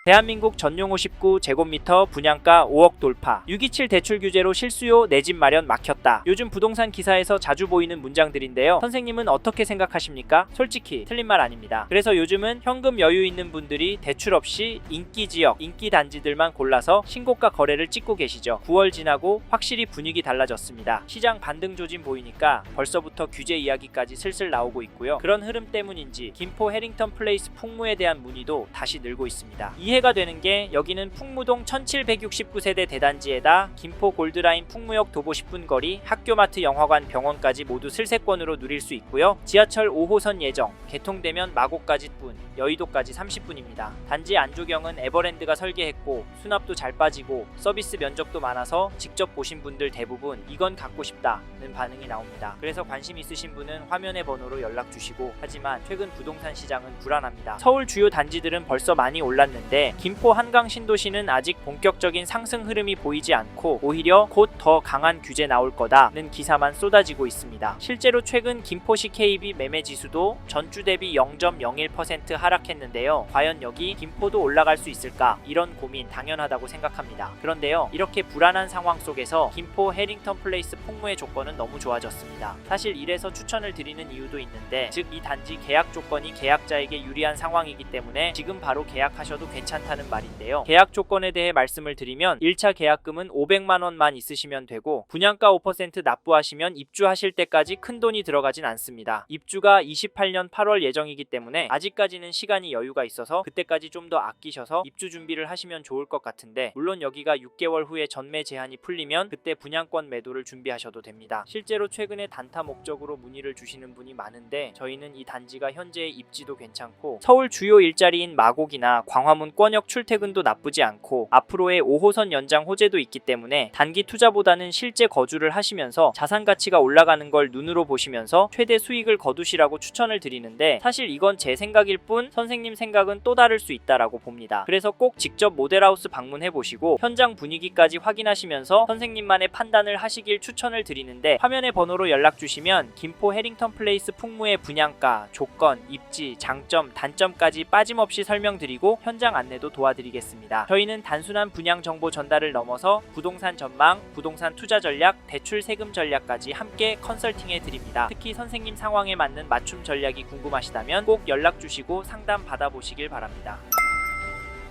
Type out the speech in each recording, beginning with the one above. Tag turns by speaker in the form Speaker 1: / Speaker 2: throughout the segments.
Speaker 1: 대한민국 전용 59제곱미터 분양가 5억 돌파. 627 대출 규제로 실수요 내 집 마련 막혔다. 요즘 부동산 기사에서 자주 보이는 문장들인데요. 선생님은 어떻게 생각하십니까? 솔직히 틀린 말 아닙니다. 그래서 요즘은 현금 여유 있는 분들이 대출 없이 인기 지역, 인기 단지들만 골라서 신고가 거래를 찍고 계시죠. 9월 지나고 확실히 분위기 달라졌습니다. 시장 반등 조짐 보이니까 벌써부터 규제 이야기까지 슬슬 나오고 있고요. 그런 흐름 때문인지 김포 해링턴 플레이스 풍무에 대한 문의도 다시 늘고 있습니다. 이해가 되는 게 여기는 풍무동 1769세대 대단지에다 김포 골드라인 풍무역 도보 10분 거리, 학교마트, 영화관, 병원까지 모두 슬세권으로 누릴 수 있고요. 지하철 5호선 예정, 개통되면 마곡까지뿐, 여의도까지 30분입니다. 단지 안조경은 에버랜드가 설계했고 수납도 잘 빠지고 서비스 면적도 많아서 직접 보신 분들 대부분 이건 갖고 싶다는 반응이 나옵니다. 그래서 관심 있으신 분은 화면의 번호로 연락 주시고, 하지만 최근 부동산 시장은 불안합니다. 서울 주요 단지들은 벌써 많이 올랐는데 김포 한강 신도시는 아직 본격적인 상승 흐름이 보이지 않고 오히려 곧 더 강한 규제 나올 거다는 기사만 쏟아지고 있습니다. 실제로 최근 김포시 KB 매매 지수도 전주 대비 0.01% 하락했는데요. 과연 여기 김포도 올라갈 수 있을까? 이런 고민 당연하다고 생각합니다. 그런데요, 이렇게 불안한 상황 속에서 김포 해링턴 플레이스 풍무의 조건은 너무 좋아졌습니다. 사실 이래서 추천을 드리는 이유도 있는데, 즉 이 단지 계약 조건이 계약자에게 유리한 상황이기 때문에 지금 바로 계약하셔도 괜찮다는 말인데요. 계약 조건에 대해 말씀을 드리면 1차 계약금은 500만원만 있으시면 되고 분양가 5% 납부하시면 입주하실 때까지 큰돈이 들어가진 않습니다. 입주가 28년 8월 예정이기 때문에 아직까지는 시간이 여유가 있어서 그때까지 좀 더 아끼셔서 입주 준비를 하시면 좋을 것 같은데, 물론 여기가 6개월 후에 전매 제한이 풀리면 그때 분양권 매도를 준비하셔도 됩니다. 실제로 최근에 단타 목적으로 문의를 주시는 분이 많은데 저희는 이 단지가 현재의 입지도 괜찮고 서울 주요 일자리인 마곡이나 광화문 권역 출퇴근도 나쁘지 않고 앞으로의 5호선 연장 호재도 있기 때문에 단기 투자보다는 실제 거주를 하시면서 자산 가치가 올라가는 걸 눈으로 보시면서 최대 수익을 거두시라고 추천을 드리는데, 사실 이건 제 생각일 뿐 선생님 생각은 또 다를 수 있다라고 봅니다. 그래서 꼭 직접 모델하우스 방문해 보시고 현장 분위기까지 확인하시면서 선생님만의 판단을 하시길 추천을 드리는데, 화면의 번호로 연락 주시면 김포 해링턴 플레이스 풍무의 분양가, 조건, 입지, 장점, 단점까지 빠짐없이 설명드리고 현장 안내도 도와드리겠습니다. 저희는 단순한 분양 정보 전달을 넘어서 부동산 전망, 부동산 투자 전략, 대출 세금 전략까지 함께 컨설팅해 드립니다. 특히 선생님 상황에 맞는 맞춤 전략이 궁금하시다면 꼭 연락 주시고 상담 받아보시길 바랍니다.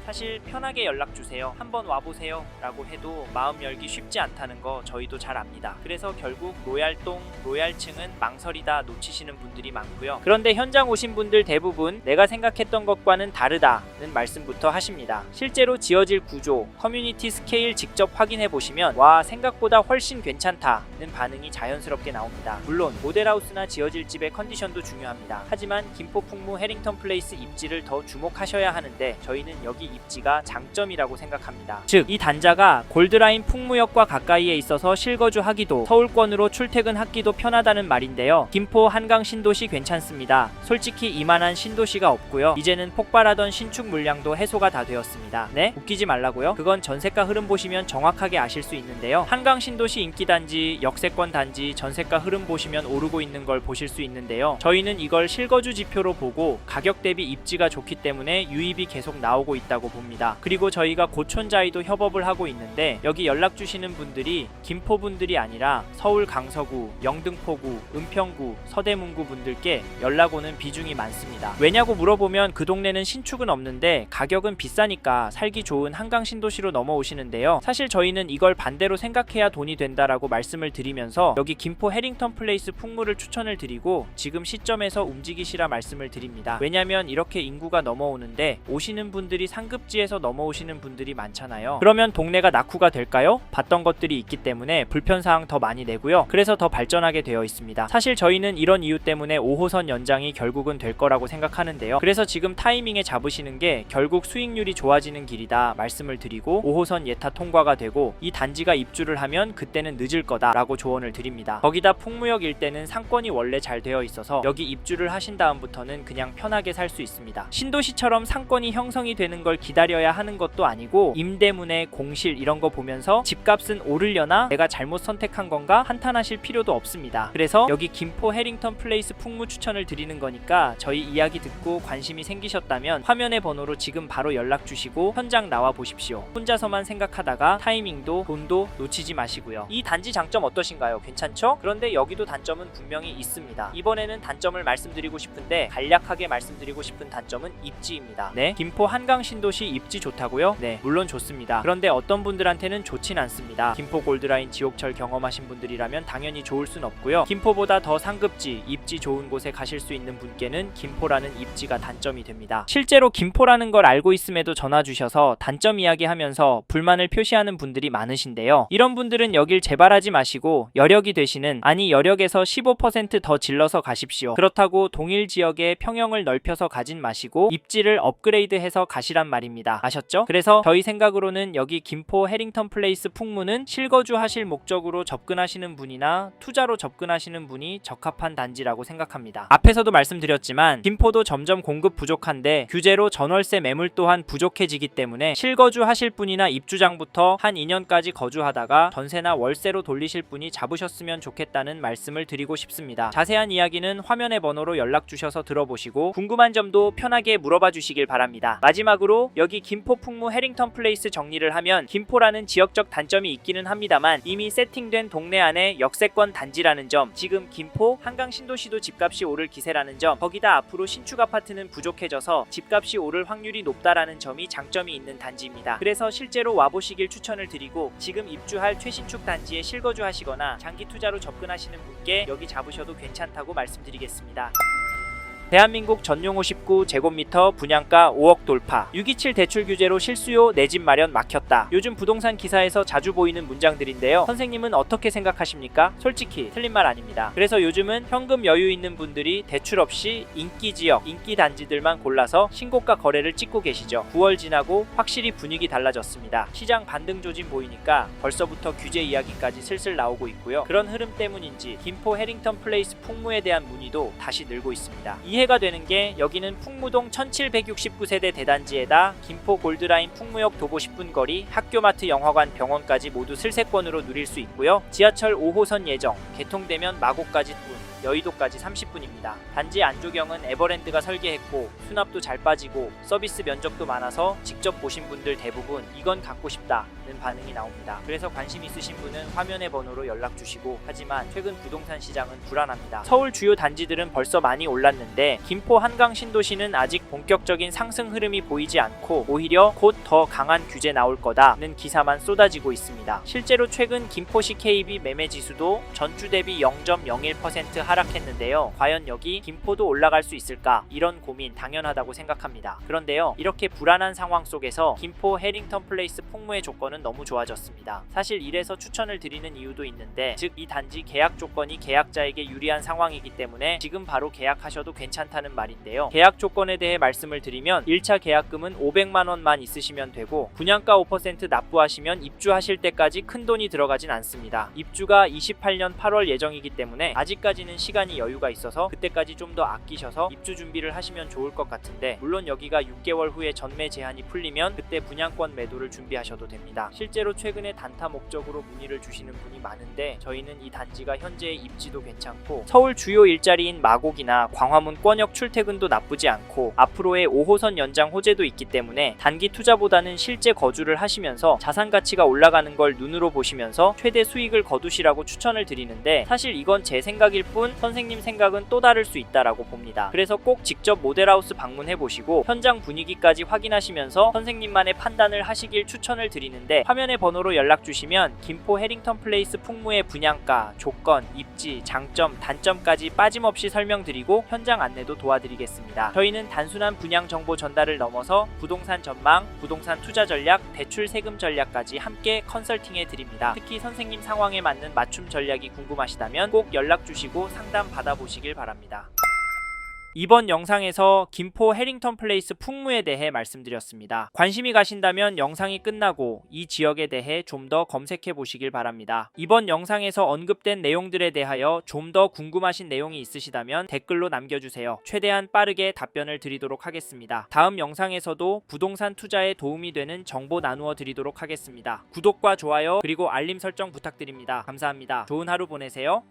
Speaker 1: 사실 편하게 연락주세요, 한번 와보세요 라고 해도 마음 열기 쉽지 않다는 거 저희도 잘 압니다. 그래서 결국 로얄동, 로얄층은 망설이다 놓치시는 분들이 많고요. 그런데 현장 오신 분들 대부분 내가 생각했던 것과는 다르다는 말씀부터 하십니다. 실제로 지어질 구조, 커뮤니티 스케일 직접 확인해 보시면 와, 생각보다 훨씬 괜찮다는 반응이 자연스럽게 나옵니다. 물론 모델하우스나 지어질 집의 컨디션도 중요합니다. 하지만 김포 풍무 해링턴 플레이스 입지를 더 주목하셔야 하는데 저희는 여기 입지가 장점이라고 생각합니다. 즉, 이 단자가 골드라인 풍무역과 가까이에 있어서 실거주하기도 서울권으로 출퇴근하기도 편하다는 말인데요. 김포 한강 신도시 괜찮습니다. 솔직히 이만한 신도시가 없고요. 이제는 폭발하던 신축 물량도 해소가 다 되었습니다. 네? 웃기지 말라고요? 그건 전세가 흐름 보시면 정확하게 아실 수 있는데요. 한강 신도시 인기단지, 역세권 단지 전세가 흐름 보시면 오르고 있는 걸 보실 수 있는데요. 저희는 이걸 실거주 지표로 보고 가격 대비 입지가 좋기 때문에 유입이 계속 나오고 있다고 봅니다. 그리고 저희가 고촌자이도 협업을 하고 있는데 여기 연락 주시는 분들이 김포 분들이 아니라 서울 강서구, 영등포구, 은평구, 서대문구 분들께 연락 오는 비중이 많습니다. 왜냐고 물어보면 그 동네는 신축은 없는데 가격은 비싸니까 살기 좋은 한강 신도시로 넘어오시는데요. 사실 저희는 이걸 반대로 생각해야 돈이 된다라고 말씀을 드리면서 여기 김포 해링턴 플레이스 풍무를 추천을 드리고 지금 시점에서 움직이시라 말씀을 드립니다. 왜냐면 이렇게 인구가 넘어오는데 오시는 분들이 상급지에서 넘어오시는 분들이 많잖아요. 그러면 동네가 낙후가 될까요? 봤던 것들이 있기 때문에 불편사항 더 많이 내고요. 그래서 더 발전하게 되어 있습니다. 사실 저희는 이런 이유 때문에 5호선 연장이 결국은 될 거라고 생각하는데요. 그래서 지금 타이밍에 잡으시는 게 결국 수익률이 좋아지는 길이다 말씀을 드리고 5호선 예타 통과가 되고 이 단지가 입주를 하면 그때는 늦을 거다 라고 조언을 드립니다. 거기다 풍무역 일대는 상권이 원래 잘 되어 있어서 여기 입주를 하신 다음부터는 그냥 편하게 살 수 있습니다. 신도시처럼 상권이 형성이 되는 걸 기다려야 하는 것도 아니고 임대문의 공실 이런 거 보면서 집값은 오르려나 내가 잘못 선택한 건가 한탄하실 필요도 없습니다. 그래서 여기 김포 해링턴 플레이스 풍무 추천을 드리는 거니까 저희 이야기 듣고 관심이 생기셨다면 화면의 번호로 지금 바로 연락 주시고 현장 나와 보십시오. 혼자서만 생각하다가 타이밍도 돈도 놓치지 마시고요. 이 단지 장점 어떠신가요? 괜찮죠? 그런데 여기도 단점은 분명히 있습니다. 이번에는 단점을 말씀드리고 싶은데 간략하게 말씀드리고 싶은 단점은 입지입니다. 네, 김포 한강 신도시 입지 좋다고요? 네, 물론 좋습니다. 그런데 어떤 분들한테는 좋진 않습니다. 김포 골드라인 지옥철 경험하신 분들이라면 당연히 좋을 순 없고요. 김포보다 더 상급지, 입지 좋은 곳에 가실 수 있는 분께는 김포라는 입지가 단점이 됩니다. 실제로 김포라는 걸 알고 있음에도 전화 주셔서 단점 이야기하면서 불만을 표시하는 분들이 많으신데요. 이런 분들은 여길 재발하지 마시고 여력이 되시는, 아니 여력에서 15% 더 질러서 가십시오. 그렇다고 동일 지역에 평형을 넓혀서 가진 마시고 입지를 업그레이드해서 가시란 말입니다. 아셨죠? 그래서 저희 생각으로는 여기 김포 해링턴 플레이스 풍무는 실거주 하실 목적으로 접근하시는 분이나 투자로 접근하시는 분이 적합한 단지라고 생각합니다. 앞에서도 말씀드렸지만 김포도 점점 공급 부족한데 규제로 전월세 매물 또한 부족해지기 때문에 실거주 하실 분이나 입주장부터 한 2년까지 거주하다가 전세나 월세로 돌리실 분이 잡으셨으면 좋겠다는 말씀을 드리고 싶습니다. 자세한 이야기는 화면의 번호로 연락 주셔서 들어보시고 궁금한 점도 편하게 물어봐 주시길 바랍니다. 마지막으로 여기 김포 풍무 해링턴 플레이스 정리를 하면 김포라는 지역적 단점이 있기는 합니다만 이미 세팅된 동네 안에 역세권 단지라는 점, 지금 김포 한강 신도시도 집값이 오를 기세라는 점, 거기다 앞으로 신축 아파트는 부족해져서 집값이 오를 확률이 높다라는 점이 장점이 있는 단지입니다. 그래서 실제로 와보시길 추천을 드리고 지금 입주할 최신축 단지에 실거주 하시거나 장기 투자로 접근하시는 분께 여기 잡으셔도 괜찮다고 말씀드리겠습니다. 대한민국 전용 59제곱미터 분양가 5억 돌파, 627 대출 규제로 실수요 내 집 마련 막혔다. 요즘 부동산 기사에서 자주 보이는 문장들인데요. 선생님은 어떻게 생각하십니까? 솔직히 틀린 말 아닙니다. 그래서 요즘은 현금 여유 있는 분들이 대출 없이 인기 지역, 인기 단지들만 골라서 신고가 거래를 찍고 계시죠. 9월 지나고 확실히 분위기 달라졌습니다. 시장 반등 조짐 보이니까 벌써부터 규제 이야기까지 슬슬 나오고 있고요. 그런 흐름 때문인지 김포 해링턴 플레이스 풍무에 대한 문의도 다시 늘고 있습니다. 이해가 되는 게 여기는 풍무동 1769세대 대단지에다 김포 골드라인 풍무역 도보 10분 거리, 학교마트, 영화관, 병원까지 모두 슬세권으로 누릴 수 있고요. 지하철 5호선 예정, 개통되면 마곡까지 뿐, 여의도까지 30분입니다. 단지 안조경은 에버랜드가 설계했고 수납도 잘 빠지고 서비스 면적도 많아서 직접 보신 분들 대부분 이건 갖고 싶다는 반응이 나옵니다. 그래서 관심 있으신 분은 화면의 번호로 연락 주시고, 하지만 최근 부동산 시장은 불안합니다. 서울 주요 단지들은 벌써 많이 올랐는데 김포 한강 신도시는 아직 본격적인 상승 흐름이 보이지 않고 오히려 곧 더 강한 규제 나올 거다는 기사만 쏟아지고 있습니다. 실제로 최근 김포시 KB 매매 지수도 전주 대비 0.01% 하락했는데요. 과연 여기 김포도 올라갈 수 있을까? 이런 고민 당연하다고 생각합니다. 그런데요, 이렇게 불안한 상황 속에서 김포 해링턴 플레이스 풍무의 조건은 너무 좋아졌습니다. 사실 이래서 추천을 드리는 이유도 있는데, 즉 이 단지 계약 조건이 계약자에게 유리한 상황이기 때문에 지금 바로 계약하셔도 괜찮다는 말인데요. 계약 조건에 대해 말씀을 드리면 1차 계약금은 500만원만 있으시면 되고 분양가 5% 납부하시면 입주하실 때까지 큰 돈이 들어가진 않습니다. 입주가 28년 8월 예정이기 때문에 아직까지는 시간이 여유가 있어서 그때까지 좀 더 아끼셔서 입주 준비를 하시면 좋을 것 같은데, 물론 여기가 6개월 후에 전매 제한이 풀리면 그때 분양권 매도를 준비하셔도 됩니다. 실제로 최근에 단타 목적으로 문의를 주시는 분이 많은데 저희는 이 단지가 현재의 입지도 괜찮고 서울 주요 일자리인 마곡이나 광화문 권역 출퇴근도 나쁘지 않고 앞으로의 5호선 연장 호재도 있기 때문에 단기 투자보다는 실제 거주를 하시면서 자산 가치가 올라가는 걸 눈으로 보시면서 최대 수익을 거두시라고 추천을 드리는데, 사실 이건 제 생각일 뿐 선생님 생각은 또 다를 수 있다라고 봅니다. 그래서 꼭 직접 모델하우스 방문해 보시고 현장 분위기까지 확인하시면서 선생님만의 판단을 하시길 추천을 드리는데, 화면의 번호로 연락 주시면 김포 해링턴 플레이스 풍무의 분양가, 조건, 입지, 장점, 단점까지 빠짐없이 설명드리고 현장 안내도 도와드리겠습니다. 저희는 단순한 분양 정보 전달을 넘어서 부동산 전망, 부동산 투자 전략, 대출 세금 전략까지 함께 컨설팅해 드립니다. 특히 선생님 상황에 맞는 맞춤 전략이 궁금하시다면 꼭 연락 주시고 상담 받아보시길 바랍니다. 이번 영상에서 김포 해링턴 플레이스 풍무에 대해 말씀드렸습니다. 관심이 가신다면 영상이 끝나고 이 지역에 대해 좀 더 검색해 보시길 바랍니다. 이번 영상에서 언급된 내용들에 대하여 좀 더 궁금하신 내용이 있으시다면 댓글로 남겨주세요. 최대한 빠르게 답변을 드리도록 하겠습니다. 다음 영상에서도 부동산 투자에 도움이 되는 정보 나누어 드리도록 하겠습니다. 구독과 좋아요 그리고 알림 설정 부탁드립니다. 감사합니다. 좋은 하루 보내세요.